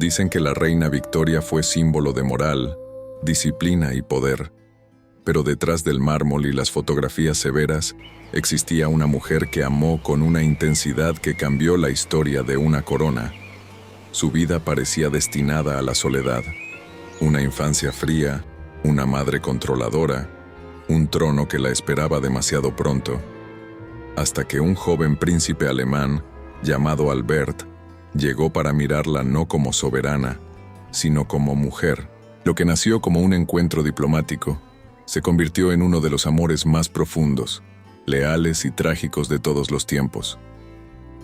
Dicen que la reina Victoria fue símbolo de moral, disciplina y poder, pero detrás del mármol y las fotografías severas existía una mujer que amó con una intensidad que cambió la historia de una corona. Su vida parecía destinada a la soledad, una infancia fría, una madre controladora, un trono que la esperaba demasiado pronto, hasta que un joven príncipe alemán, llamado Albert, llegó para mirarla no como soberana, sino como mujer. Lo que nació como un encuentro diplomático se convirtió en uno de los amores más profundos, leales y trágicos de todos los tiempos.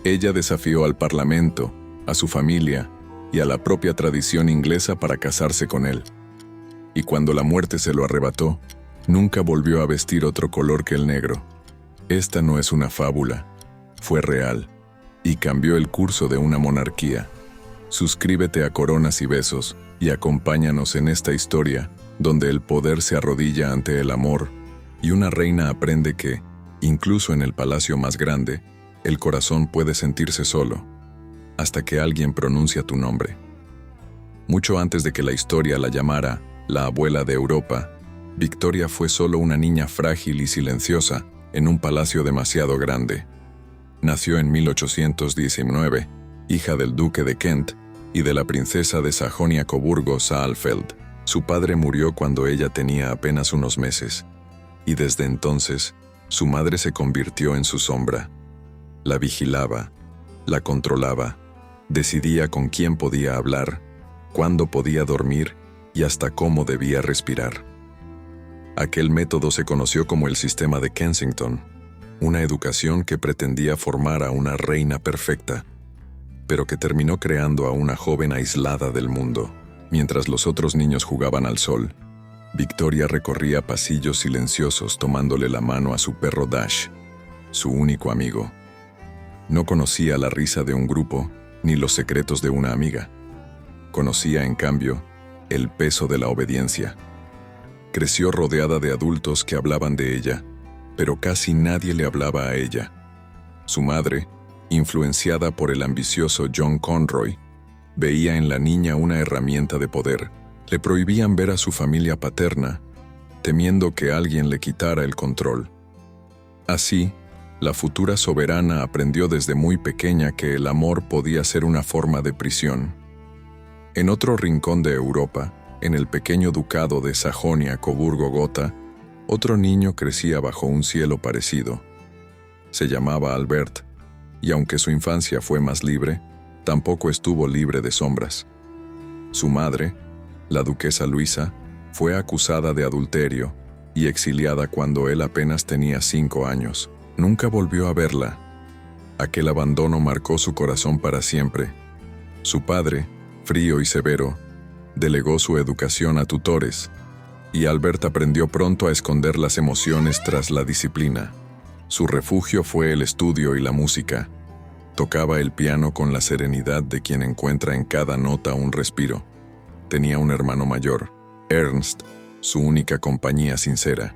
Ella desafió al parlamento, a su familia y a la propia tradición inglesa para casarse con él. Y cuando la muerte se lo arrebató, nunca volvió a vestir otro color que el negro. Esta no es una fábula, fue real, y cambió el curso de una monarquía. Suscríbete a Coronas y Besos y acompáñanos en esta historia donde el poder se arrodilla ante el amor y una reina aprende que, incluso en el palacio más grande, el corazón puede sentirse solo, hasta que alguien pronuncia tu nombre. Mucho antes de que la historia la llamara la abuela de Europa, Victoria fue solo una niña frágil y silenciosa en un palacio demasiado grande. Nació en 1819, hija del duque de Kent y de la princesa de Sajonia-Coburgo-Saalfeld. Su padre murió cuando ella tenía apenas unos meses, y desde entonces su madre se convirtió en su sombra. La vigilaba, la controlaba, decidía con quién podía hablar, cuándo podía dormir y hasta cómo debía respirar. Aquel método se conoció como el sistema de Kensington, una educación que pretendía formar a una reina perfecta, pero que terminó creando a una joven aislada del mundo. Mientras los otros niños jugaban al sol, Victoria recorría pasillos silenciosos tomándole la mano a su perro Dash, su único amigo. No conocía la risa de un grupo ni los secretos de una amiga. Conocía, en cambio, el peso de la obediencia. Creció rodeada de adultos que hablaban de ella, pero casi nadie le hablaba a ella. Su madre, influenciada por el ambicioso John Conroy, veía en la niña una herramienta de poder. Le prohibían ver a su familia paterna, temiendo que alguien le quitara el control. Así, la futura soberana aprendió desde muy pequeña que el amor podía ser una forma de prisión. En otro rincón de Europa, en el pequeño ducado de Sajonia-Coburgo-Gotha, otro niño crecía bajo un cielo parecido. Se llamaba Albert, y aunque su infancia fue más libre, tampoco estuvo libre de sombras. Su madre, la duquesa Luisa, fue acusada de adulterio y exiliada cuando él apenas tenía 5 años. Nunca volvió a verla. Aquel abandono marcó su corazón para siempre. Su padre, frío y severo, delegó su educación a tutores, y Albert aprendió pronto a esconder las emociones tras la disciplina. Su refugio fue el estudio y la música. Tocaba el piano con la serenidad de quien encuentra en cada nota un respiro. Tenía un hermano mayor, Ernst, su única compañía sincera.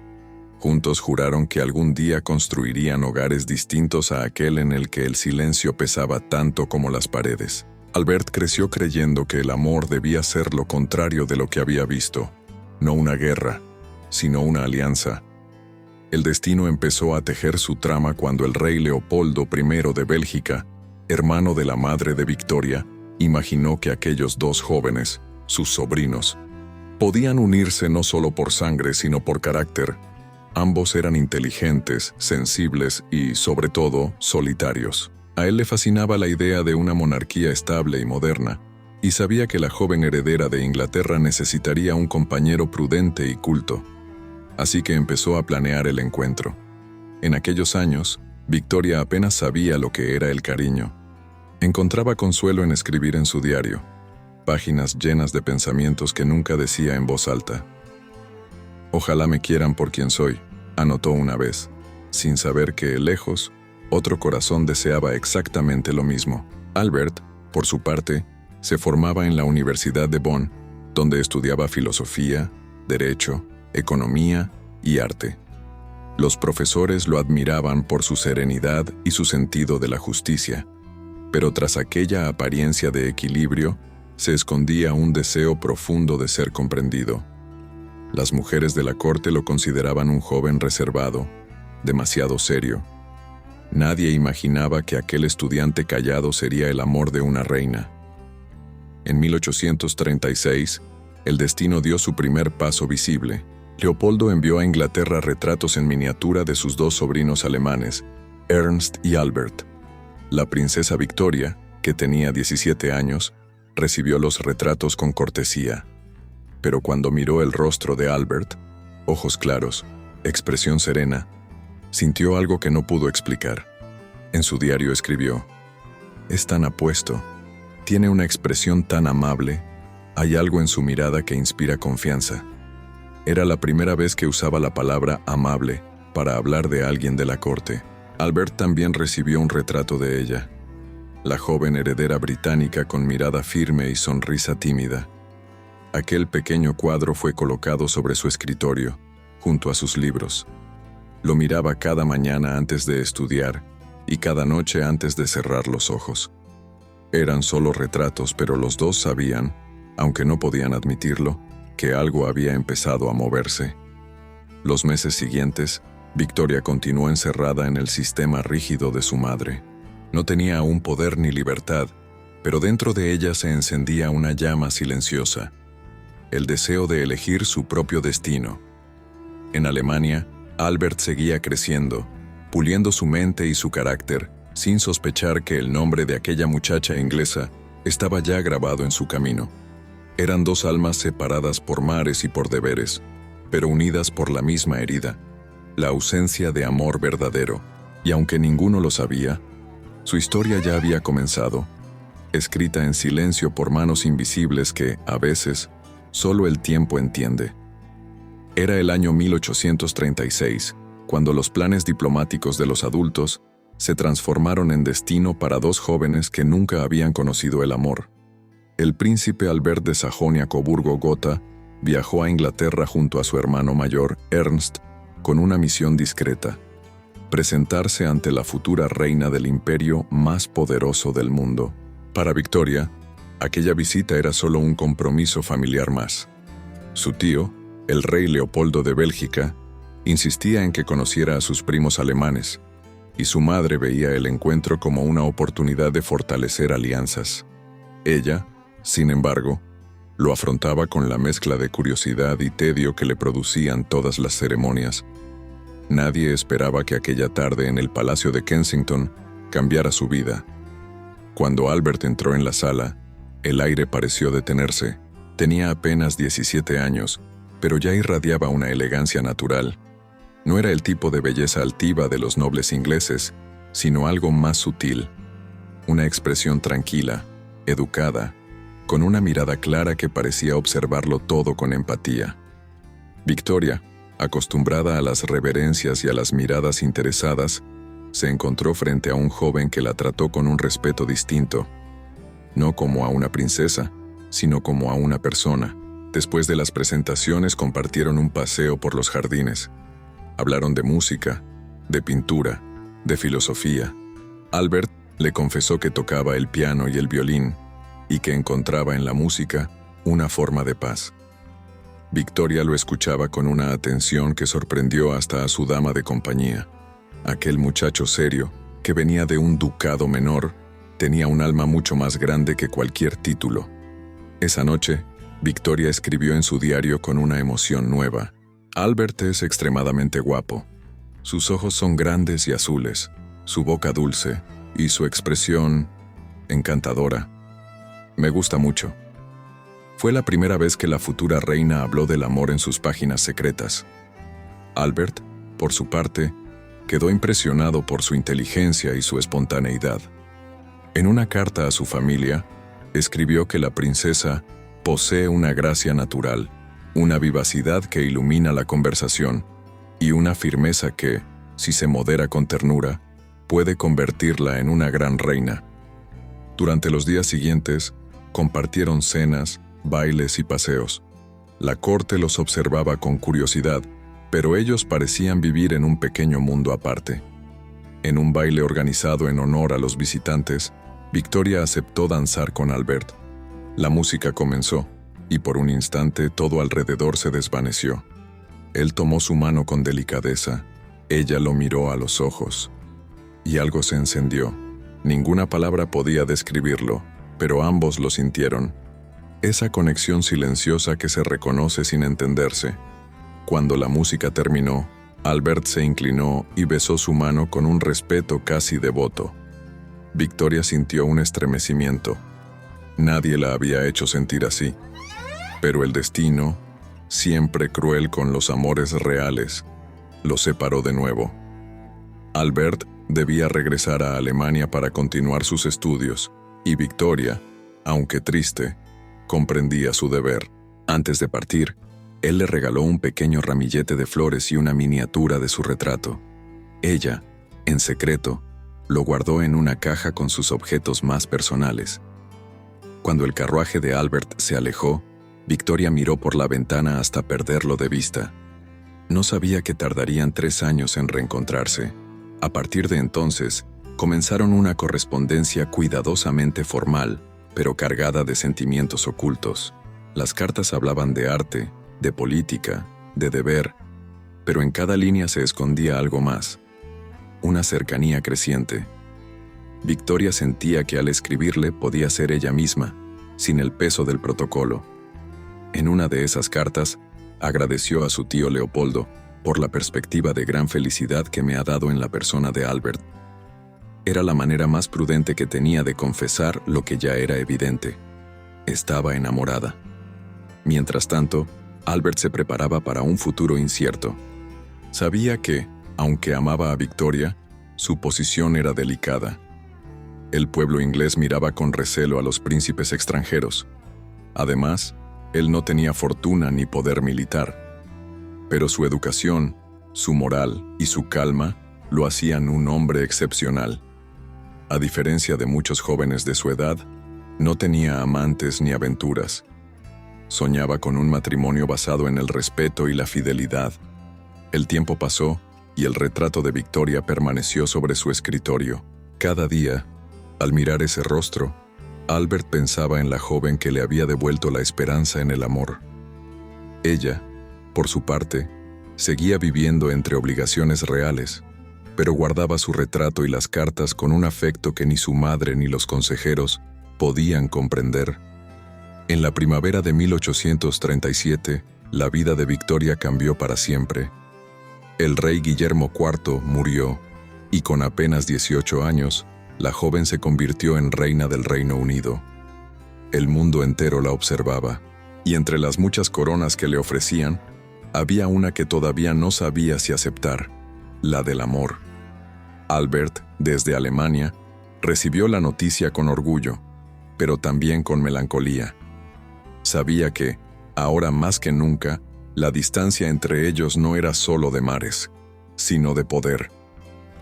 Juntos juraron que algún día construirían hogares distintos a aquel en el que el silencio pesaba tanto como las paredes. Albert creció creyendo que el amor debía ser lo contrario de lo que había visto. No una guerra, sino una alianza. El destino empezó a tejer su trama cuando el rey Leopoldo I de Bélgica, hermano de la madre de Victoria, imaginó que aquellos dos jóvenes, sus sobrinos, podían unirse no solo por sangre sino por carácter. Ambos eran inteligentes, sensibles y, sobre todo, solitarios. A él le fascinaba la idea de una monarquía estable y moderna, y sabía que la joven heredera de Inglaterra necesitaría un compañero prudente y culto. Así que empezó a planear el encuentro. En aquellos años, Victoria apenas sabía lo que era el cariño. Encontraba consuelo en escribir en su diario, páginas llenas de pensamientos que nunca decía en voz alta. «Ojalá me quieran por quien soy», anotó una vez, sin saber que, lejos, otro corazón deseaba exactamente lo mismo. Albert, por su parte, se formaba en la Universidad de Bonn, donde estudiaba filosofía, derecho, economía y arte. Los profesores lo admiraban por su serenidad y su sentido de la justicia, pero tras aquella apariencia de equilibrio, se escondía un deseo profundo de ser comprendido. Las mujeres de la corte lo consideraban un joven reservado, demasiado serio. Nadie imaginaba que aquel estudiante callado sería el amor de una reina. En 1836, el destino dio su primer paso visible. Leopoldo envió a Inglaterra retratos en miniatura de sus dos sobrinos alemanes, Ernst y Albert. La princesa Victoria, que tenía 17 años, recibió los retratos con cortesía. Pero cuando miró el rostro de Albert, ojos claros, expresión serena, sintió algo que no pudo explicar. En su diario escribió: «Es tan apuesto, tiene una expresión tan amable, hay algo en su mirada que inspira confianza». Era la primera vez que usaba la palabra amable para hablar de alguien de la corte. Albert también recibió un retrato de ella, la joven heredera británica con mirada firme y sonrisa tímida. Aquel pequeño cuadro fue colocado sobre su escritorio, junto a sus libros. Lo miraba cada mañana antes de estudiar y cada noche antes de cerrar los ojos. Eran solo retratos, pero los dos sabían, aunque no podían admitirlo, que algo había empezado a moverse. Los meses siguientes, Victoria continuó encerrada en el sistema rígido de su madre. No tenía aún poder ni libertad, pero dentro de ella se encendía una llama silenciosa, el deseo de elegir su propio destino. En Alemania, Albert seguía creciendo, puliendo su mente y su carácter, sin sospechar que el nombre de aquella muchacha inglesa estaba ya grabado en su camino. Eran dos almas separadas por mares y por deberes, pero unidas por la misma herida, la ausencia de amor verdadero, y aunque ninguno lo sabía, su historia ya había comenzado, escrita en silencio por manos invisibles que, a veces, solo el tiempo entiende. Era el año 1836, cuando los planes diplomáticos de los adultos se transformaron en destino para dos jóvenes que nunca habían conocido el amor. El príncipe Albert de Sajonia-Coburgo-Gotha viajó a Inglaterra junto a su hermano mayor, Ernst, con una misión discreta: presentarse ante la futura reina del imperio más poderoso del mundo. Para Victoria, aquella visita era solo un compromiso familiar más. Su tío, el rey Leopoldo de Bélgica, insistía en que conociera a sus primos alemanes, y su madre veía el encuentro como una oportunidad de fortalecer alianzas. Ella, sin embargo, lo afrontaba con la mezcla de curiosidad y tedio que le producían todas las ceremonias. Nadie esperaba que aquella tarde en el Palacio de Kensington cambiara su vida. Cuando Albert entró en la sala, el aire pareció detenerse. Tenía apenas 17 años, pero ya irradiaba una elegancia natural. No era el tipo de belleza altiva de los nobles ingleses, sino algo más sutil. Una expresión tranquila, educada, con una mirada clara que parecía observarlo todo con empatía. Victoria, acostumbrada a las reverencias y a las miradas interesadas, se encontró frente a un joven que la trató con un respeto distinto, no como a una princesa, sino como a una persona. Después de las presentaciones compartieron un paseo por los jardines. Hablaron de música, de pintura, de filosofía. Albert le confesó que tocaba el piano y el violín, y que encontraba en la música una forma de paz. Victoria lo escuchaba con una atención que sorprendió hasta a su dama de compañía. Aquel muchacho serio, que venía de un ducado menor, tenía un alma mucho más grande que cualquier título. Esa noche, Victoria escribió en su diario con una emoción nueva: «Albert es extremadamente guapo. Sus ojos son grandes y azules, su boca dulce, y su expresión encantadora. Me gusta mucho». Fue la primera vez que la futura reina habló del amor en sus páginas secretas. Albert, por su parte, quedó impresionado por su inteligencia y su espontaneidad. En una carta a su familia, escribió que la princesa posee una gracia natural, una vivacidad que ilumina la conversación y una firmeza que, si se modera con ternura, puede convertirla en una gran reina. Durante los días siguientes, compartieron cenas, bailes y paseos. La corte los observaba con curiosidad, pero ellos parecían vivir en un pequeño mundo aparte. En un baile organizado en honor a los visitantes, Victoria aceptó danzar con Albert. La música comenzó, y por un instante todo alrededor se desvaneció. Él tomó su mano con delicadeza, ella lo miró a los ojos, y algo se encendió. Ninguna palabra podía describirlo, pero ambos lo sintieron. Esa conexión silenciosa que se reconoce sin entenderse. Cuando la música terminó, Albert se inclinó y besó su mano con un respeto casi devoto. Victoria sintió un estremecimiento. Nadie la había hecho sentir así. Pero el destino, siempre cruel con los amores reales, los separó de nuevo. Albert debía regresar a Alemania para continuar sus estudios, y Victoria, aunque triste, comprendía su deber. Antes de partir, él le regaló un pequeño ramillete de flores y una miniatura de su retrato. Ella, en secreto, lo guardó en una caja con sus objetos más personales. Cuando el carruaje de Albert se alejó, Victoria miró por la ventana hasta perderlo de vista. No sabía que tardarían 3 años en reencontrarse. A partir de entonces, comenzaron una correspondencia cuidadosamente formal, pero cargada de sentimientos ocultos. Las cartas hablaban de arte, de política, de deber, pero en cada línea se escondía algo más, una cercanía creciente. Victoria sentía que al escribirle podía ser ella misma, sin el peso del protocolo. En una de esas cartas, agradeció a su tío Leopoldo por la perspectiva de gran felicidad que me ha dado en la persona de Albert. Era la manera más prudente que tenía de confesar lo que ya era evidente. Estaba enamorada. Mientras tanto, Albert se preparaba para un futuro incierto. Sabía que, aunque amaba a Victoria, su posición era delicada. El pueblo inglés miraba con recelo a los príncipes extranjeros. Además, él no tenía fortuna ni poder militar. Pero su educación, su moral y su calma lo hacían un hombre excepcional. A diferencia de muchos jóvenes de su edad, no tenía amantes ni aventuras. Soñaba con un matrimonio basado en el respeto y la fidelidad. El tiempo pasó y el retrato de Victoria permaneció sobre su escritorio. Cada día, al mirar ese rostro, Albert pensaba en la joven que le había devuelto la esperanza en el amor. Ella, por su parte, seguía viviendo entre obligaciones reales, pero guardaba su retrato y las cartas con un afecto que ni su madre ni los consejeros podían comprender. En la primavera de 1837, la vida de Victoria cambió para siempre. El rey Guillermo IV murió, y con apenas 18 años, la joven se convirtió en reina del Reino Unido. El mundo entero la observaba, y entre las muchas coronas que le ofrecían, había una que todavía no sabía si aceptar, la del amor. Albert, desde Alemania, recibió la noticia con orgullo, pero también con melancolía. Sabía que, ahora más que nunca, la distancia entre ellos no era solo de mares, sino de poder.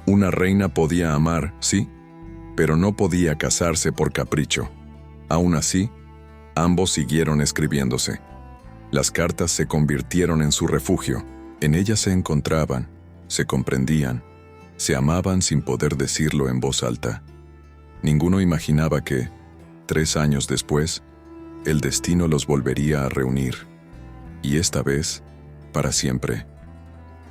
Una reina podía amar, sí, pero no podía casarse por capricho. Aún así, ambos siguieron escribiéndose. Las cartas se convirtieron en su refugio. En ellas se encontraban, se comprendían, se amaban sin poder decirlo en voz alta. Ninguno imaginaba que, 3 años después, el destino los volvería a reunir. Y esta vez, para siempre.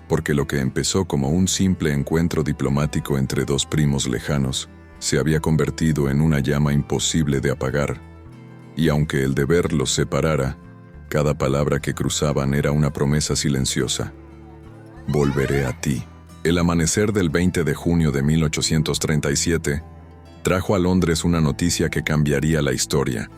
Porque lo que empezó como un simple encuentro diplomático entre 2 primos lejanos, se había convertido en una llama imposible de apagar. Y aunque el deber los separara, cada palabra que cruzaban era una promesa silenciosa. Volveré a ti. El amanecer del 20 de junio de 1837 trajo a Londres una noticia que cambiaría la historia.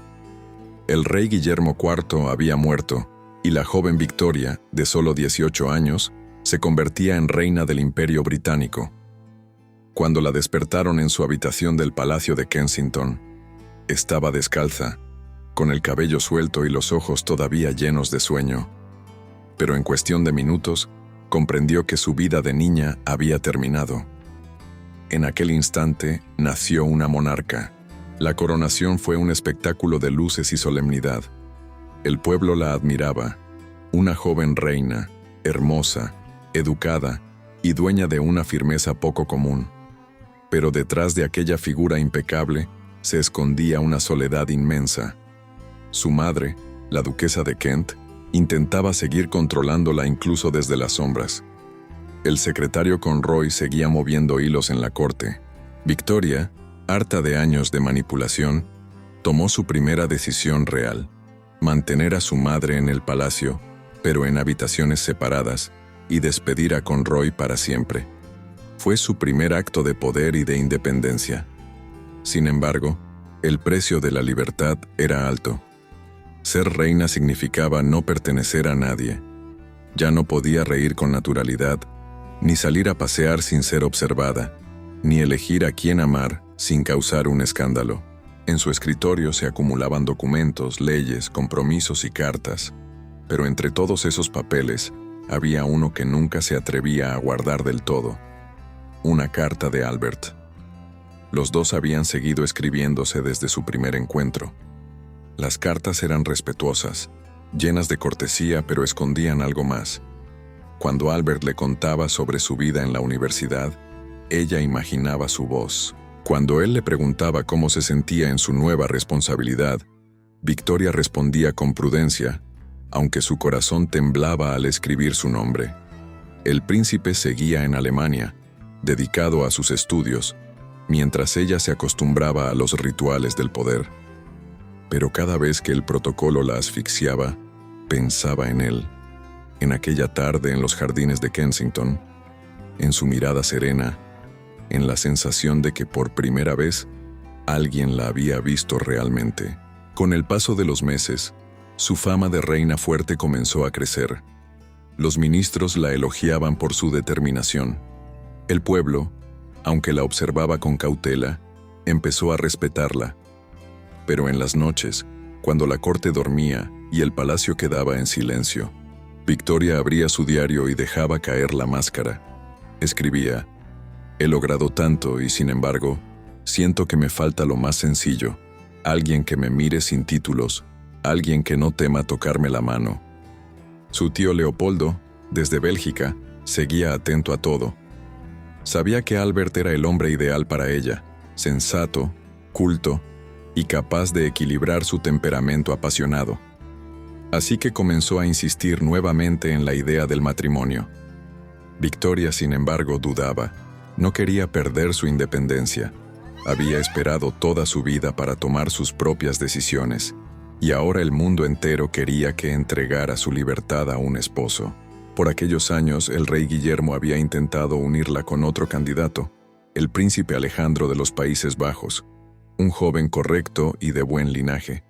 El rey Guillermo IV había muerto, y la joven Victoria, de solo 18 años, se convertía en reina del Imperio Británico. Cuando la despertaron en su habitación del Palacio de Kensington, estaba descalza, con el cabello suelto y los ojos todavía llenos de sueño. Pero en cuestión de minutos, comprendió que su vida de niña había terminado. En aquel instante, nació una monarca. La coronación fue un espectáculo de luces y solemnidad. El pueblo la admiraba, una joven reina, hermosa, educada y dueña de una firmeza poco común. Pero detrás de aquella figura impecable se escondía una soledad inmensa. Su madre, la duquesa de Kent, intentaba seguir controlándola incluso desde las sombras. El secretario Conroy seguía moviendo hilos en la corte. Victoria, harta de años de manipulación, tomó su primera decisión real: mantener a su madre en el palacio, pero en habitaciones separadas, y despedir a Conroy para siempre. Fue su primer acto de poder y de independencia. Sin embargo, el precio de la libertad era alto. Ser reina significaba no pertenecer a nadie. Ya no podía reír con naturalidad, ni salir a pasear sin ser observada, ni elegir a quién amar sin causar un escándalo. En su escritorio se acumulaban documentos, leyes, compromisos y cartas, pero entre todos esos papeles había uno que nunca se atrevía a guardar del todo: una carta de Albert. Los dos habían seguido escribiéndose desde su primer encuentro. Las cartas eran respetuosas, llenas de cortesía, pero escondían algo más. Cuando Albert le contaba sobre su vida en la universidad, ella imaginaba su voz. Cuando él le preguntaba cómo se sentía en su nueva responsabilidad, Victoria respondía con prudencia, aunque su corazón temblaba al escribir su nombre. El príncipe seguía en Alemania, dedicado a sus estudios, mientras ella se acostumbraba a los rituales del poder. Pero cada vez que el protocolo la asfixiaba, pensaba en él, en aquella tarde en los jardines de Kensington, en su mirada serena, en la sensación de que por primera vez alguien la había visto realmente. Con el paso de los meses, su fama de reina fuerte comenzó a crecer. Los ministros la elogiaban por su determinación. El pueblo, aunque la observaba con cautela, empezó a respetarla. Pero en las noches, cuando la corte dormía y el palacio quedaba en silencio, Victoria abría su diario y dejaba caer la máscara. Escribía: «He logrado tanto y, sin embargo, siento que me falta lo más sencillo: alguien que me mire sin títulos, alguien que no tema tocarme la mano». Su tío Leopoldo, desde Bélgica, seguía atento a todo. Sabía que Albert era el hombre ideal para ella: sensato, culto y capaz de equilibrar su temperamento apasionado. Así que comenzó a insistir nuevamente en la idea del matrimonio. Victoria, sin embargo, dudaba. No quería perder su independencia. Había esperado toda su vida para tomar sus propias decisiones, y ahora el mundo entero quería que entregara su libertad a un esposo. Por aquellos años, el rey Guillermo había intentado unirla con otro candidato, el príncipe Alejandro de los Países Bajos, un joven correcto y de buen linaje.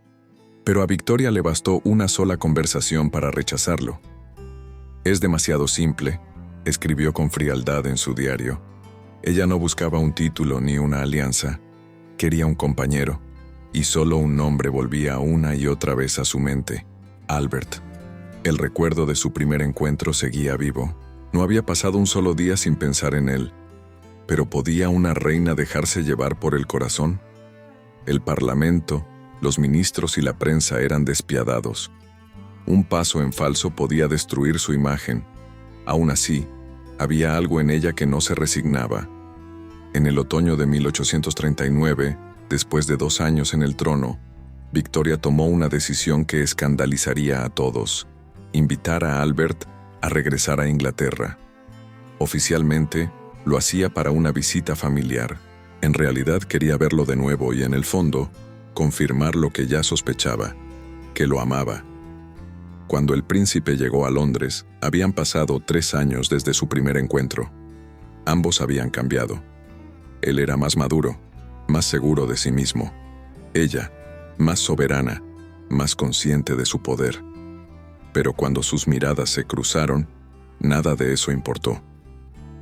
Pero a Victoria le bastó una sola conversación para rechazarlo. «Es demasiado simple», escribió con frialdad en su diario. Ella no buscaba un título ni una alianza, quería un compañero, y solo un nombre volvía una y otra vez a su mente: Albert. El recuerdo de su primer encuentro seguía vivo. No había pasado un solo día sin pensar en él. ¿Pero podía una reina dejarse llevar por el corazón? El parlamento, los ministros y la prensa eran despiadados. Un paso en falso podía destruir su imagen. Aún así, había algo en ella que no se resignaba. En el otoño de 1839, después de 2 años en el trono, Victoria tomó una decisión que escandalizaría a todos: invitar a Albert a regresar a Inglaterra. Oficialmente, lo hacía para una visita familiar. En realidad quería verlo de nuevo y, en el fondo, confirmar lo que ya sospechaba: que lo amaba. Cuando el príncipe llegó a Londres, habían pasado 3 años desde su primer encuentro. Ambos habían cambiado. Él era más maduro, más seguro de sí mismo. Ella, más soberana, más consciente de su poder. Pero cuando sus miradas se cruzaron, nada de eso importó.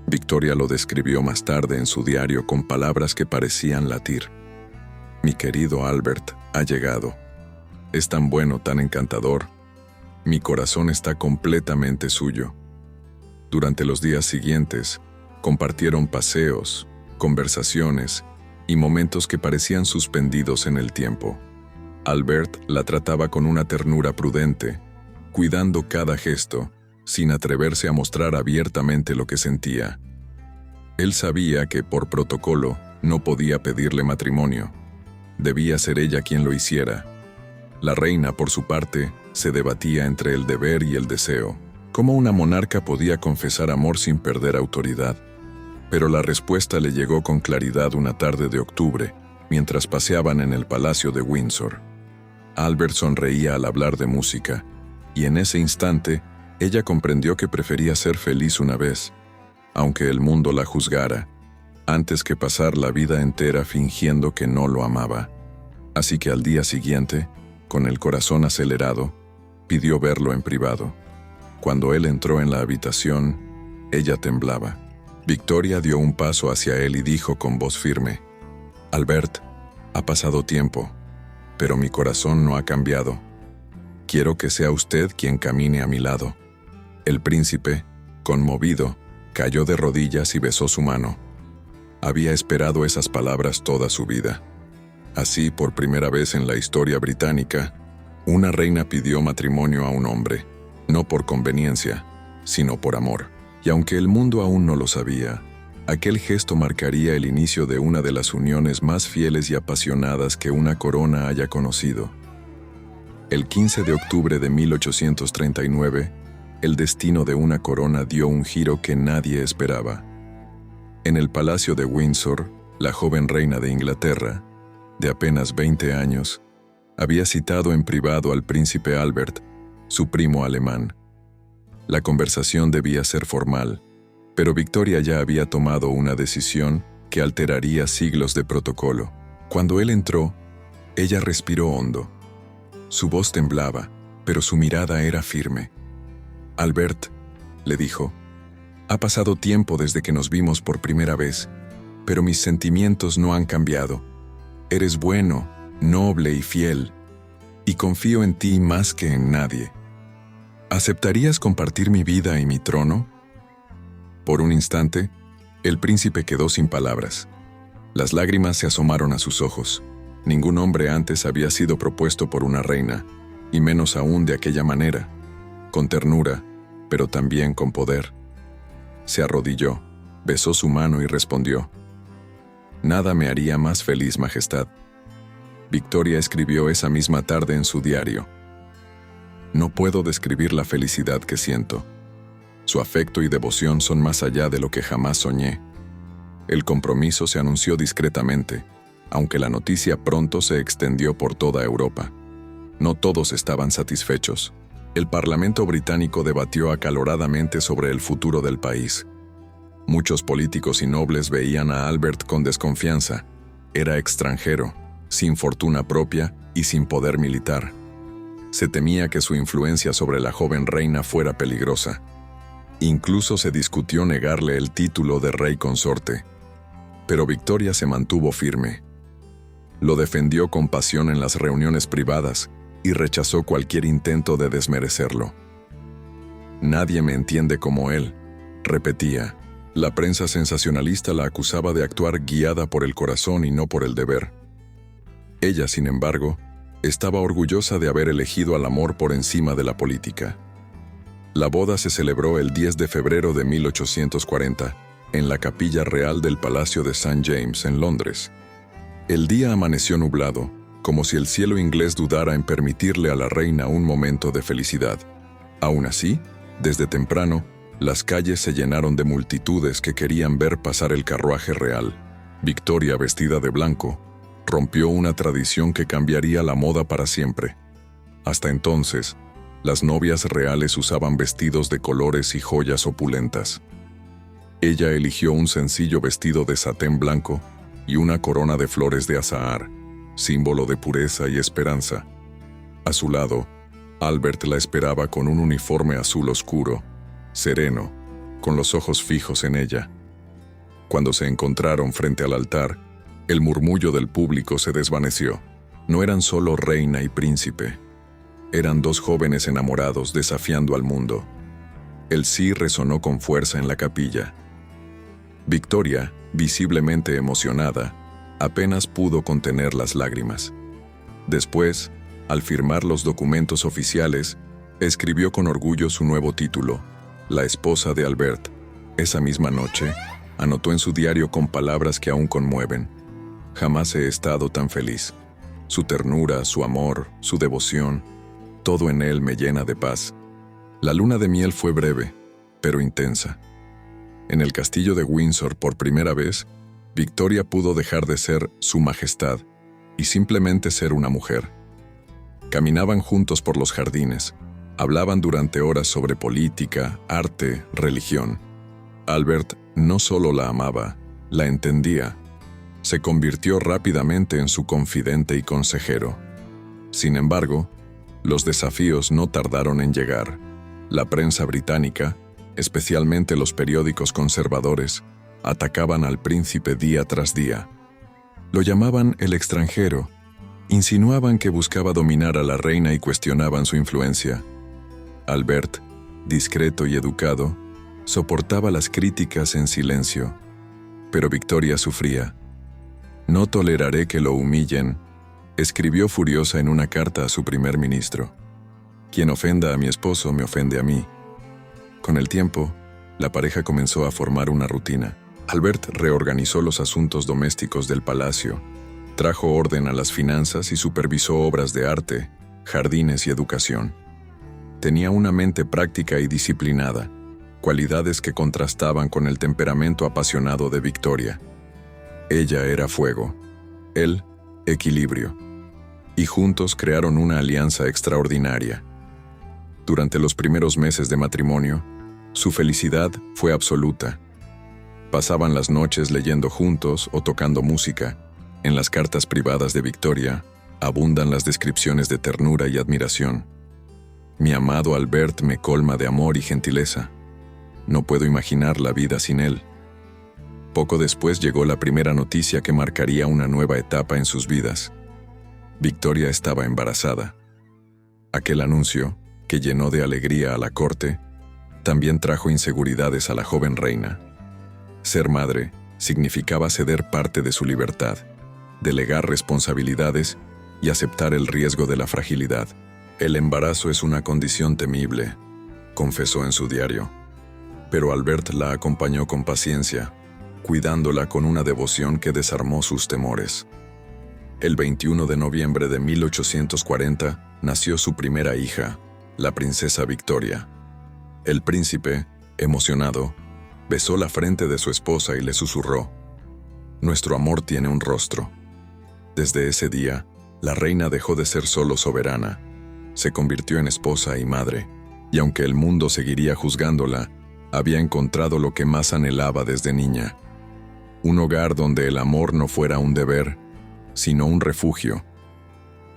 Victoria lo describió más tarde en su diario con palabras que parecían latir: «Mi querido Albert ha llegado. Es tan bueno, tan encantador. Mi corazón está completamente suyo». Durante los días siguientes, compartieron paseos, conversaciones y momentos que parecían suspendidos en el tiempo. Albert la trataba con una ternura prudente, cuidando cada gesto, sin atreverse a mostrar abiertamente lo que sentía. Él sabía que, por protocolo, no podía pedirle matrimonio. Debía ser ella quien lo hiciera. La reina, por su parte, se debatía entre el deber y el deseo. ¿Cómo una monarca podía confesar amor sin perder autoridad? Pero la respuesta le llegó con claridad una tarde de octubre, mientras paseaban en el Palacio de Windsor. Albert sonreía al hablar de música, y en ese instante, ella comprendió que prefería ser feliz una vez, aunque el mundo la juzgara, antes que pasar la vida entera fingiendo que no lo amaba. Así que al día siguiente, con el corazón acelerado, pidió verlo en privado. Cuando él entró en la habitación, ella temblaba. Victoria dio un paso hacia él y dijo con voz firme: «Albert, ha pasado tiempo, pero mi corazón no ha cambiado. Quiero que sea usted quien camine a mi lado». El príncipe, conmovido, cayó de rodillas y besó su mano. Había esperado esas palabras toda su vida. Así, por primera vez en la historia británica, una reina pidió matrimonio a un hombre, no por conveniencia, sino por amor. Y aunque el mundo aún no lo sabía, aquel gesto marcaría el inicio de una de las uniones más fieles y apasionadas que una corona haya conocido. El 15 de octubre de 1839, el destino de una corona dio un giro que nadie esperaba. En el Palacio de Windsor, la joven reina de Inglaterra, de apenas 20 años, había citado en privado al príncipe Albert, su primo alemán. La conversación debía ser formal, pero Victoria ya había tomado una decisión que alteraría siglos de protocolo. Cuando él entró, ella respiró hondo. Su voz temblaba, pero su mirada era firme. «Albert», le dijo, «ha pasado tiempo desde que nos vimos por primera vez, pero mis sentimientos no han cambiado. Eres bueno, noble y fiel, y confío en ti más que en nadie. ¿Aceptarías compartir mi vida y mi trono?». Por un instante, el príncipe quedó sin palabras. Las lágrimas se asomaron a sus ojos. Ningún hombre antes había sido propuesto por una reina, y menos aún de aquella manera, con ternura, pero también con poder. Se arrodilló, besó su mano y respondió: «Nada me haría más feliz, Majestad». Victoria escribió esa misma tarde en su diario: «No puedo describir la felicidad que siento. Su afecto y devoción son más allá de lo que jamás soñé». El compromiso se anunció discretamente, aunque la noticia pronto se extendió por toda Europa. No todos estaban satisfechos. El Parlamento británico debatió acaloradamente sobre el futuro del país. Muchos políticos y nobles veían a Albert con desconfianza. Era extranjero, sin fortuna propia y sin poder militar. Se temía que su influencia sobre la joven reina fuera peligrosa. Incluso se discutió negarle el título de rey consorte. Pero Victoria se mantuvo firme. Lo defendió con pasión en las reuniones privadas y rechazó cualquier intento de desmerecerlo. «Nadie me entiende como él», repetía. La prensa sensacionalista la acusaba de actuar guiada por el corazón y no por el deber. Ella, sin embargo, estaba orgullosa de haber elegido al amor por encima de la política. La boda se celebró el 10 de febrero de 1840, en la capilla real del Palacio de St. James, en Londres. El día amaneció nublado, como si el cielo inglés dudara en permitirle a la reina un momento de felicidad. Aún así, desde temprano, las calles se llenaron de multitudes que querían ver pasar el carruaje real. Victoria, vestida de blanco, rompió una tradición que cambiaría la moda para siempre. Hasta entonces, las novias reales usaban vestidos de colores y joyas opulentas. Ella eligió un sencillo vestido de satén blanco y una corona de flores de azahar, símbolo de pureza y esperanza. A su lado, Albert la esperaba con un uniforme azul oscuro, sereno, con los ojos fijos en ella. Cuando se encontraron frente al altar, el murmullo del público se desvaneció. No eran solo reina y príncipe. Eran dos jóvenes enamorados desafiando al mundo. El sí resonó con fuerza en la capilla. Victoria, visiblemente emocionada, apenas pudo contener las lágrimas. Después, al firmar los documentos oficiales, escribió con orgullo su nuevo título, La esposa de Albert. Esa misma noche, anotó en su diario con palabras que aún conmueven: «Jamás he estado tan feliz». Su ternura, su amor, su devoción, todo en él me llena de paz. La luna de miel fue breve, pero intensa. En el castillo de Windsor, por primera vez, Victoria pudo dejar de ser su majestad y simplemente ser una mujer. Caminaban juntos por los jardines, hablaban durante horas sobre política, arte, religión. Albert no solo la amaba, la entendía. Se convirtió rápidamente en su confidente y consejero. Sin embargo, los desafíos no tardaron en llegar. La prensa británica, especialmente los periódicos conservadores, atacaban al príncipe día tras día. Lo llamaban el extranjero, insinuaban que buscaba dominar a la reina y cuestionaban su influencia. Albert, discreto y educado, soportaba las críticas en silencio, pero Victoria sufría. «No toleraré que lo humillen», escribió furiosa en una carta a su primer ministro. «Quien ofenda a mi esposo me ofende a mí». Con el tiempo, la pareja comenzó a formar una rutina. Albert reorganizó los asuntos domésticos del palacio, trajo orden a las finanzas y supervisó obras de arte, jardines y educación. Tenía una mente práctica y disciplinada, cualidades que contrastaban con el temperamento apasionado de Victoria. Ella era fuego, él, equilibrio, y juntos crearon una alianza extraordinaria. Durante los primeros meses de matrimonio, su felicidad fue absoluta. Pasaban las noches leyendo juntos o tocando música. En las cartas privadas de Victoria abundan las descripciones de ternura y admiración. «Mi amado Albert me colma de amor y gentileza. No puedo imaginar la vida sin él». Poco después llegó la primera noticia que marcaría una nueva etapa en sus vidas. Victoria estaba embarazada. Aquel anuncio, que llenó de alegría a la corte, también trajo inseguridades a la joven reina. Ser madre significaba ceder parte de su libertad, delegar responsabilidades y aceptar el riesgo de la fragilidad. «El embarazo es una condición temible», confesó en su diario. Pero Albert la acompañó con paciencia, cuidándola con una devoción que desarmó sus temores. El 21 de noviembre de 1840 nació su primera hija, la princesa Victoria. El príncipe, emocionado, besó la frente de su esposa y le susurró: «Nuestro amor tiene un rostro». Desde ese día, la reina dejó de ser solo soberana, se convirtió en esposa y madre, y aunque el mundo seguiría juzgándola, había encontrado lo que más anhelaba desde niña: un hogar donde el amor no fuera un deber, sino un refugio.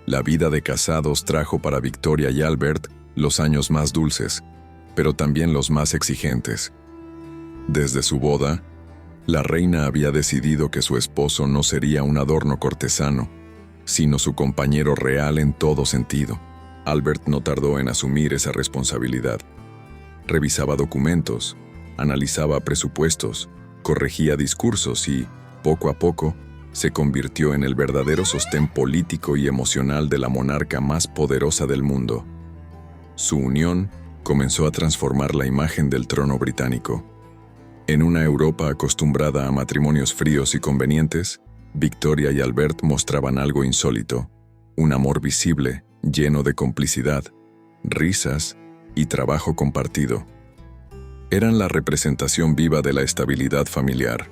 La vida de casados trajo para Victoria y Albert los años más dulces, pero también los más exigentes. Desde su boda, la reina había decidido que su esposo no sería un adorno cortesano, sino su compañero real en todo sentido. Albert no tardó en asumir esa responsabilidad. Revisaba documentos, analizaba presupuestos, corregía discursos y, poco a poco, se convirtió en el verdadero sostén político y emocional de la monarca más poderosa del mundo. Su unión comenzó a transformar la imagen del trono británico. En una Europa acostumbrada a matrimonios fríos y convenientes, Victoria y Albert mostraban algo insólito: un amor visible, lleno de complicidad, risas y trabajo compartido. Eran la representación viva de la estabilidad familiar.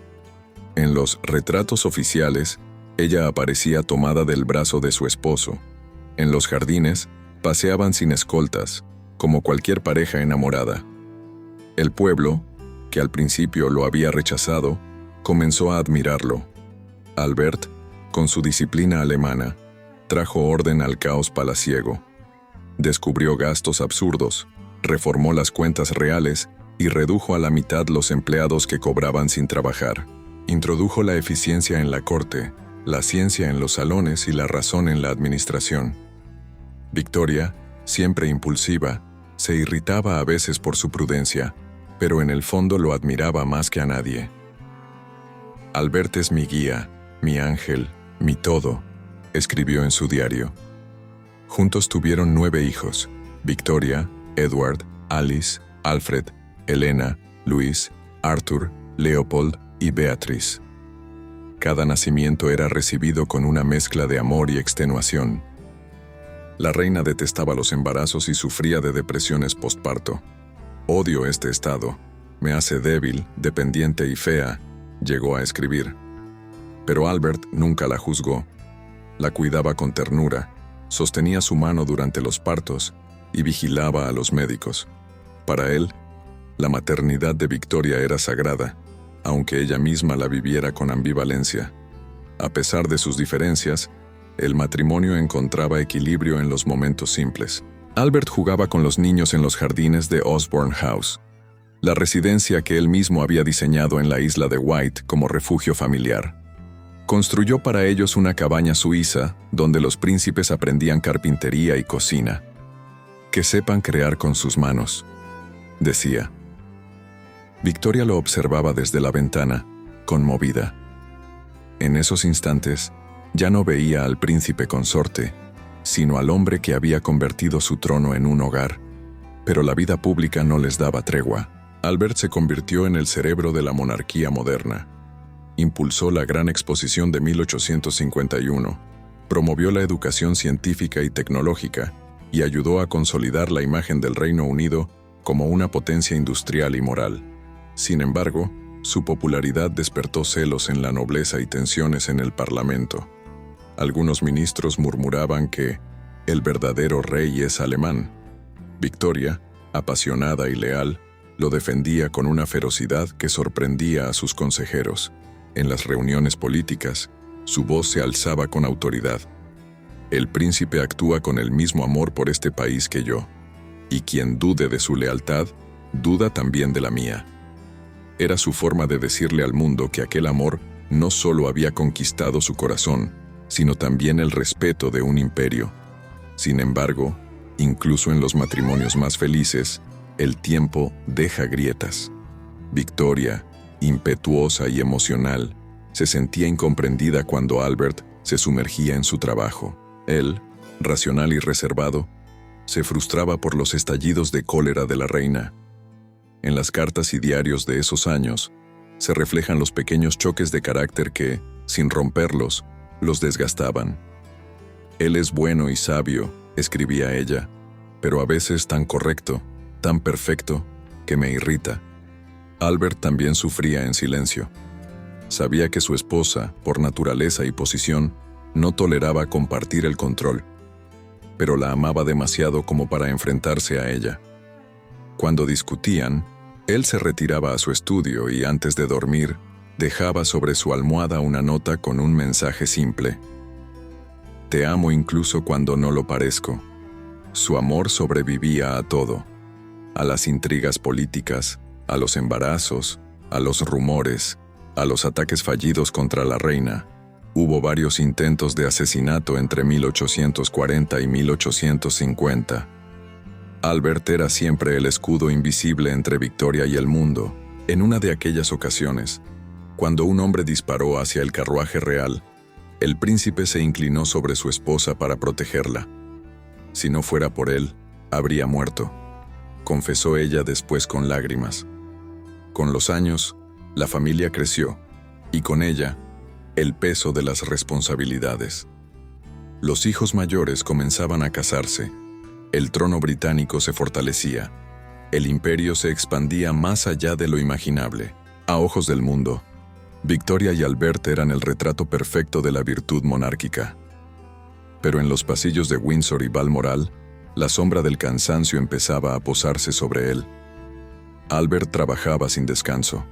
En los retratos oficiales, ella aparecía tomada del brazo de su esposo. En los jardines, paseaban sin escoltas, como cualquier pareja enamorada. El pueblo, que al principio lo había rechazado, comenzó a admirarlo. Albert, con su disciplina alemana, trajo orden al caos palaciego. Descubrió gastos absurdos, reformó las cuentas reales y redujo a la mitad los empleados que cobraban sin trabajar. Introdujo la eficiencia en la corte, la ciencia en los salones y la razón en la administración. Victoria, siempre impulsiva, se irritaba a veces por su prudencia, pero en el fondo lo admiraba más que a nadie. «Albert es mi guía, mi ángel, mi todo», escribió en su diario. Juntos tuvieron 9 hijos: Victoria, Edward, Alice, Alfred, Elena, Luis, Arthur, Leopold y Beatriz. Cada nacimiento era recibido con una mezcla de amor y extenuación. La reina detestaba los embarazos y sufría de depresiones postparto. «Odio este estado. Me hace débil, dependiente y fea», llegó a escribir. Pero Albert nunca la juzgó. La cuidaba con ternura, sostenía su mano durante los partos y vigilaba a los médicos. Para él, la maternidad de Victoria era sagrada, aunque ella misma la viviera con ambivalencia. A pesar de sus diferencias, el matrimonio encontraba equilibrio en los momentos simples. Albert jugaba con los niños en los jardines de Osborne House, la residencia que él mismo había diseñado en la isla de White como refugio familiar. Construyó para ellos una cabaña suiza donde los príncipes aprendían carpintería y cocina. «Que sepan crear con sus manos», decía. Victoria lo observaba desde la ventana, conmovida. En esos instantes, ya no veía al príncipe consorte, sino al hombre que había convertido su trono en un hogar. Pero la vida pública no les daba tregua. Albert se convirtió en el cerebro de la monarquía moderna. Impulsó la Gran Exposición de 1851, promovió la educación científica y tecnológica y ayudó a consolidar la imagen del Reino Unido como una potencia industrial y moral. Sin embargo, su popularidad despertó celos en la nobleza y tensiones en el Parlamento. Algunos ministros murmuraban que el verdadero rey es alemán. Victoria, apasionada y leal, lo defendía con una ferocidad que sorprendía a sus consejeros. En las reuniones políticas, su voz se alzaba con autoridad. «El príncipe actúa con el mismo amor por este país que yo, y quien dude de su lealtad, duda también de la mía». Era su forma de decirle al mundo que aquel amor no solo había conquistado su corazón, sino también el respeto de un imperio. Sin embargo, incluso en los matrimonios más felices, el tiempo deja grietas. Victoria, impetuosa y emocional, se sentía incomprendida cuando Albert se sumergía en su trabajo. Él, racional y reservado, se frustraba por los estallidos de cólera de la reina. En las cartas y diarios de esos años, se reflejan los pequeños choques de carácter que, sin romperlos, los desgastaban. «Él es bueno y sabio», escribía ella, «pero a veces tan correcto, tan perfecto, que me irrita». Albert también sufría en silencio. Sabía que su esposa, por naturaleza y posición, no toleraba compartir el control, pero la amaba demasiado como para enfrentarse a ella. Cuando discutían, él se retiraba a su estudio y antes de dormir, dejaba sobre su almohada una nota con un mensaje simple. «Te amo incluso cuando no lo parezco». Su amor sobrevivía a todo, a las intrigas políticas, a los embarazos, a los rumores, a los ataques fallidos contra la reina. Hubo varios intentos de asesinato entre 1840 y 1850. Albert era siempre el escudo invisible entre Victoria y el mundo. En una de aquellas ocasiones, cuando un hombre disparó hacia el carruaje real, el príncipe se inclinó sobre su esposa para protegerla. «Si no fuera por él, habría muerto», confesó ella después con lágrimas. Con los años, la familia creció, y con ella, el peso de las responsabilidades. Los hijos mayores comenzaban a casarse, el trono británico se fortalecía, el imperio se expandía más allá de lo imaginable. A ojos del mundo, Victoria y Albert eran el retrato perfecto de la virtud monárquica. Pero en los pasillos de Windsor y Balmoral, la sombra del cansancio empezaba a posarse sobre él. Albert trabajaba sin descanso.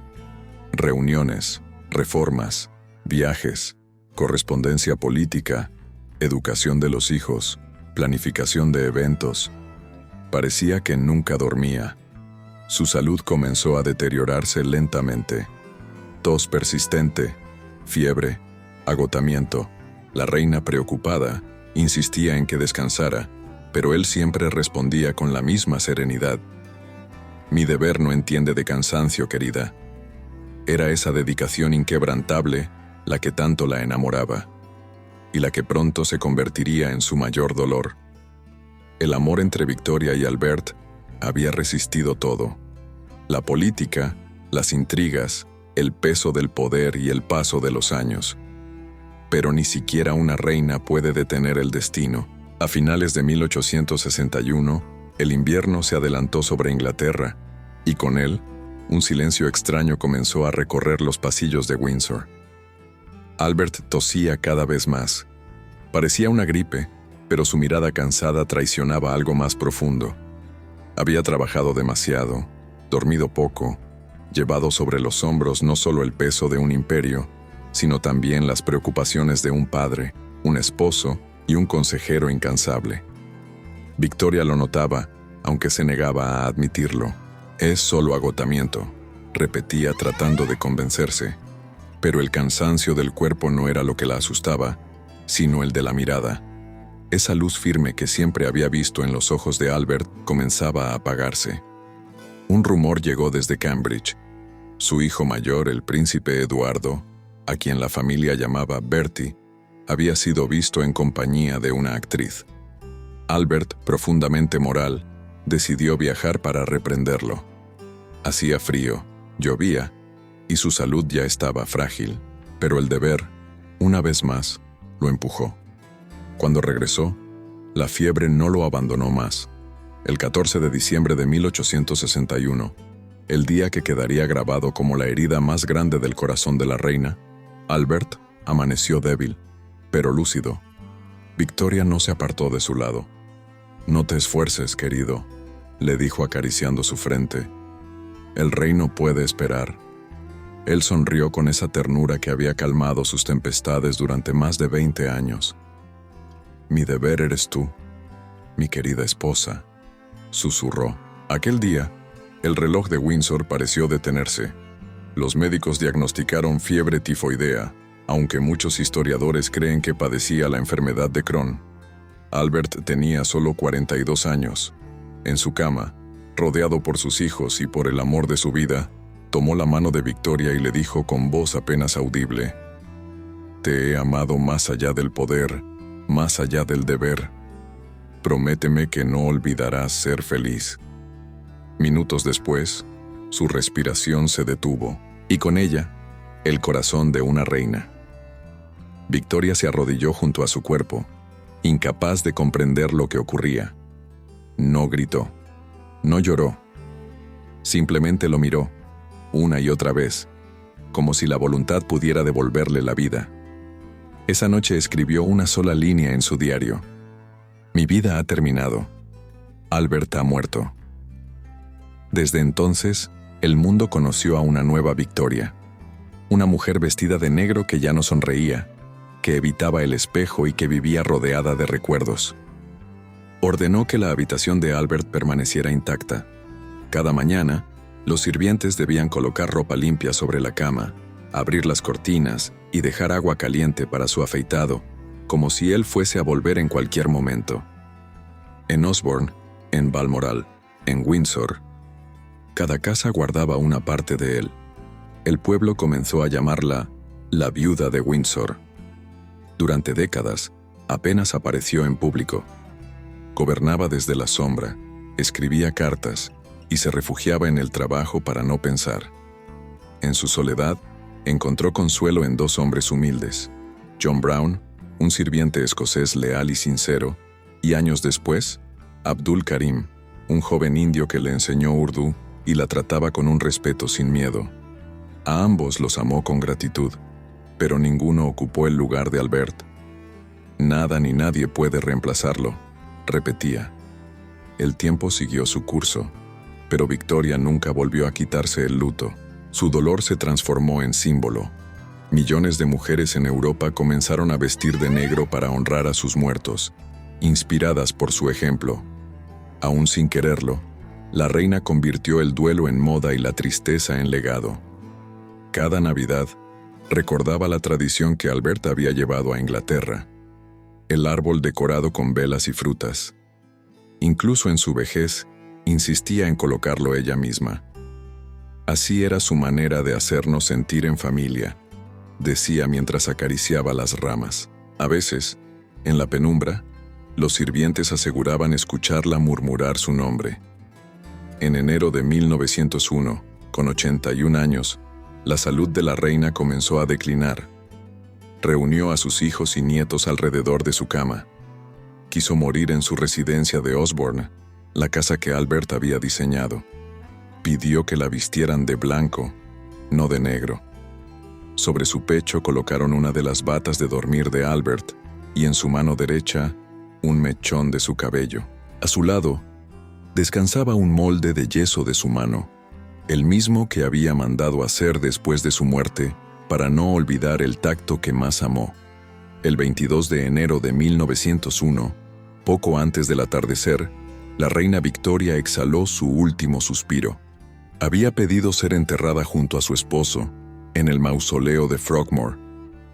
Reuniones, reformas, viajes, correspondencia política, educación de los hijos, planificación de eventos. Parecía que nunca dormía. Su salud comenzó a deteriorarse lentamente. Tos persistente, fiebre, agotamiento. La reina, preocupada, insistía en que descansara, pero él siempre respondía con la misma serenidad. «Mi deber no entiende de cansancio, querida». Era esa dedicación inquebrantable la que tanto la enamoraba, y la que pronto se convertiría en su mayor dolor. El amor entre Victoria y Albert había resistido todo. La política, las intrigas, el peso del poder y el paso de los años. Pero ni siquiera una reina puede detener el destino. A finales de 1861, el invierno se adelantó sobre Inglaterra, y con él, un silencio extraño comenzó a recorrer los pasillos de Windsor. Albert tosía cada vez más. Parecía una gripe, pero su mirada cansada traicionaba algo más profundo. Había trabajado demasiado, dormido poco, llevado sobre los hombros no solo el peso de un imperio, sino también las preocupaciones de un padre, un esposo y un consejero incansable. Victoria lo notaba, aunque se negaba a admitirlo. «Es solo agotamiento», repetía tratando de convencerse, pero el cansancio del cuerpo no era lo que la asustaba, sino el de la mirada. Esa luz firme que siempre había visto en los ojos de Albert comenzaba a apagarse. Un rumor llegó desde Cambridge. Su hijo mayor, el príncipe Eduardo, a quien la familia llamaba Bertie, había sido visto en compañía de una actriz. Albert, profundamente moral, decidió viajar para reprenderlo. Hacía frío, llovía, y su salud ya estaba frágil, pero el deber, una vez más, lo empujó. Cuando regresó, la fiebre no lo abandonó más. El 14 de diciembre de 1861, el día que quedaría grabado como la herida más grande del corazón de la reina, Albert amaneció débil, pero lúcido. Victoria no se apartó de su lado. «No te esfuerces, querido», le dijo acariciando su frente. «El reino puede esperar». Él sonrió con esa ternura que había calmado sus tempestades durante más de 20 años. «Mi deber eres tú, mi querida esposa», susurró. Aquel día, el reloj de Windsor pareció detenerse. Los médicos diagnosticaron fiebre tifoidea, aunque muchos historiadores creen que padecía la enfermedad de Crohn. Albert tenía solo 42 años. En su cama, rodeado por sus hijos y por el amor de su vida, tomó la mano de Victoria y le dijo con voz apenas audible: «Te he amado más allá del poder, más allá del deber. Prométeme que no olvidarás ser feliz». Minutos después, su respiración se detuvo, y con ella, el corazón de una reina. Victoria se arrodilló junto a su cuerpo, incapaz de comprender lo que ocurría. No gritó, no lloró. Simplemente lo miró, una y otra vez, como si la voluntad pudiera devolverle la vida. Esa noche escribió una sola línea en su diario: «Mi vida ha terminado. Albert ha muerto». Desde entonces, el mundo conoció a una nueva Victoria. Una mujer vestida de negro que ya no sonreía, que evitaba el espejo y que vivía rodeada de recuerdos. Ordenó que la habitación de Albert permaneciera intacta. Cada mañana, los sirvientes debían colocar ropa limpia sobre la cama, abrir las cortinas y dejar agua caliente para su afeitado, como si él fuese a volver en cualquier momento. En Osborne, en Balmoral, en Windsor, cada casa guardaba una parte de él. El pueblo comenzó a llamarla la viuda de Windsor. Durante décadas, apenas apareció en público. Gobernaba desde la sombra, escribía cartas y se refugiaba en el trabajo para no pensar. En su soledad, encontró consuelo en dos hombres humildes: John Brown, un sirviente escocés leal y sincero, y años después, Abdul Karim, un joven indio que le enseñó urdú y la trataba con un respeto sin miedo. A ambos los amó con gratitud, pero ninguno ocupó el lugar de Albert. «Nada ni nadie puede reemplazarlo», repetía. El tiempo siguió su curso, pero Victoria nunca volvió a quitarse el luto. Su dolor se transformó en símbolo. Millones de mujeres en Europa comenzaron a vestir de negro para honrar a sus muertos, inspiradas por su ejemplo. Aún sin quererlo, la reina convirtió el duelo en moda y la tristeza en legado. Cada Navidad, recordaba la tradición que Albert había llevado a Inglaterra: el árbol decorado con velas y frutas. Incluso en su vejez, insistía en colocarlo ella misma. «Así era su manera de hacernos sentir en familia», decía mientras acariciaba las ramas. A veces, en la penumbra, los sirvientes aseguraban escucharla murmurar su nombre. En enero de 1901, con 81 años, La salud de la reina comenzó a declinar. Reunió a sus hijos y nietos alrededor de su cama. Quiso morir en su residencia de Osborne, la casa que Albert había diseñado. Pidió que la vistieran de blanco, no de negro. Sobre su pecho colocaron una de las batas de dormir de Albert y en su mano derecha un mechón de su cabello. A su lado descansaba un molde de yeso de su mano, el mismo que había mandado hacer después de su muerte para no olvidar el tacto que más amó. El 22 de enero de 1901, poco antes del atardecer, la reina Victoria exhaló su último suspiro. Había pedido ser enterrada junto a su esposo, en el mausoleo de Frogmore,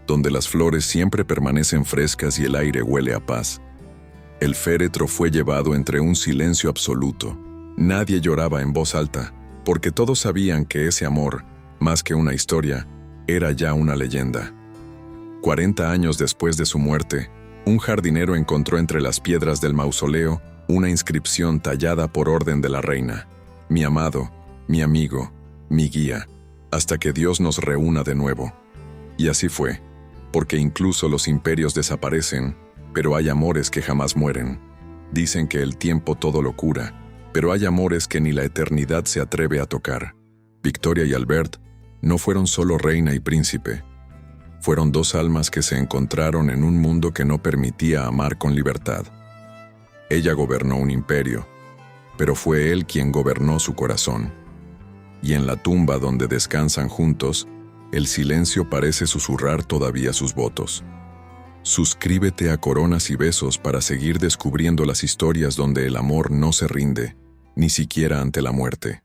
donde las flores siempre permanecen frescas y el aire huele a paz. El féretro fue llevado entre un silencio absoluto. Nadie lloraba en voz alta, porque todos sabían que ese amor, más que una historia, era ya una leyenda. 40 años después de su muerte, un jardinero encontró entre las piedras del mausoleo una inscripción tallada por orden de la reina: mi amado, mi amigo, mi guía, hasta que Dios nos reúna de nuevo. Y así fue, porque incluso los imperios desaparecen, pero hay amores que jamás mueren. Dicen que el tiempo todo lo cura, pero hay amores que ni la eternidad se atreve a tocar. Victoria y Albert no fueron solo reina y príncipe. Fueron dos almas que se encontraron en un mundo que no permitía amar con libertad. Ella gobernó un imperio, pero fue él quien gobernó su corazón. Y en la tumba donde descansan juntos, el silencio parece susurrar todavía sus votos. Suscríbete a Coronas y Besos para seguir descubriendo las historias donde el amor no se rinde, ni siquiera ante la muerte.